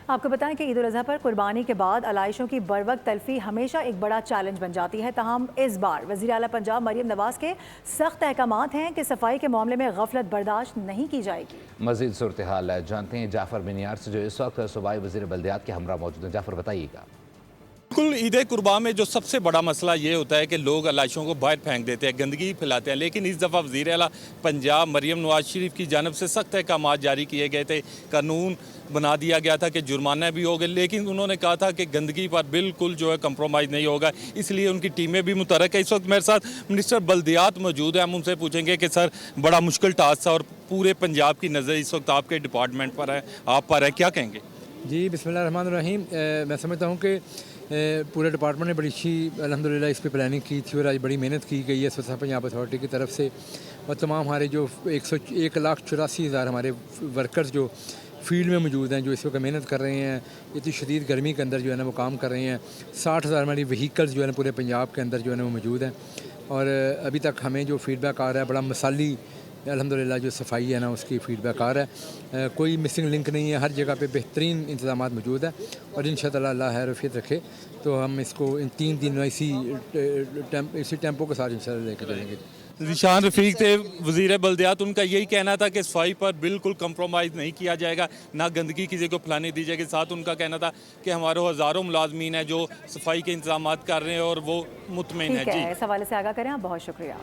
आपको बताएं कि ईद उल अज़हा पर कुर्बानी के बाद आलाइशों की बरवक्त तलफी हमेशा एक बड़ा चैलेंज बन जाती है। तमाम इस बार वज़ीर आला पंजाब मरियम नवाज़ के सख्त अहकामात हैं कि सफाई के मामले में गफलत बर्दाश्त नहीं की जाएगी। मज़ीद सूरत हाल जानते हैं जाफ़र बिनियार से, जो इस वक्त सूबाई वज़ीर बल्दियात के हमरा मौजूद हैं। जाफ़र, बताइएगा। बिल्कुल, ईद कुर्बान में जो सबसे बड़ा मसला ये होता है कि लोग आलाइशों को बाहर फेंक देते हैं, गंदगी फैलाते हैं। लेकिन इस दफ़ा वज़ीर आला पंजाब मरियम नवाज शरीफ की जानब से सख्त अहकाम जारी किए गए थे। कानून बना दिया गया था कि जुर्माना भी हो गए, लेकिन उन्होंने कहा था कि गंदगी पर बिल्कुल जो है कंप्रोमाइज़ नहीं होगा। इसलिए उनकी टीमें भी मुतहरक है। इस वक्त मेरे साथ मिनिस्टर बल्दियात मौजूद है। हम उनसे पूछेंगे कि सर, बड़ा मुश्किल टास्क था और पूरे पंजाब की नज़र इस वक्त आपके डिपार्टमेंट पर है, आप पर है, क्या कहेंगे? जी, बिस्मिल्लाह रहमान रहीम। मैं समझता हूँ कि पूरे डिपार्टमेंट ने बड़ी अच्छी अल्हम्दुलिल्लाह इस पर प्लानिंग की थी और आज बड़ी मेहनत की गई है स्वच्छता पंजाब अथॉरिटी की तरफ से। और तमाम हमारे जो 1,84,000 हमारे वर्कर्स जो फील्ड में मौजूद हैं, जो इस वक्त मेहनत कर रहे हैं, इतनी शदीद गर्मी के अंदर जो है ना वो काम कर रहे हैं। 60,000 हमारी व्हीकल्स जो है ना पूरे पंजाब के अंदर जो है ना वो मौजूद हैं। और अभी तक हमें जो फीडबैक आ रहा है बड़ा मिसाली अल्हम्दुलिल्लाह जो सफाई है ना उसकी फीडबैक आ रहा है। कोई मिसिंग लिंक नहीं है, हर जगह पे बेहतरीन इंतजाम मौजूद है। और इंशाअल्लाह अल्लाह है रफ़ीत रखे तो हम इसको इन 3 दिन इसी टेम्पो के साथ इंशाअल्लाह लेकर चलेंगे। ज़ीशान रफ़ीक थे वज़ीर बल्दियात। उनका यही कहना था कि सफाई पर बिल्कुल कंप्रोमाइज़ नहीं किया जाएगा, ना गंदगी किसी को फैलाने दी जाएगी। साथ उनका कहना था कि हमारे हज़ारों मुलाजमीन हैं जो सफाई के इंतजाम कर रहे हैं और वो मुतमईन है। जी, इस हवाले से आगाह करें आप, बहुत शुक्रिया।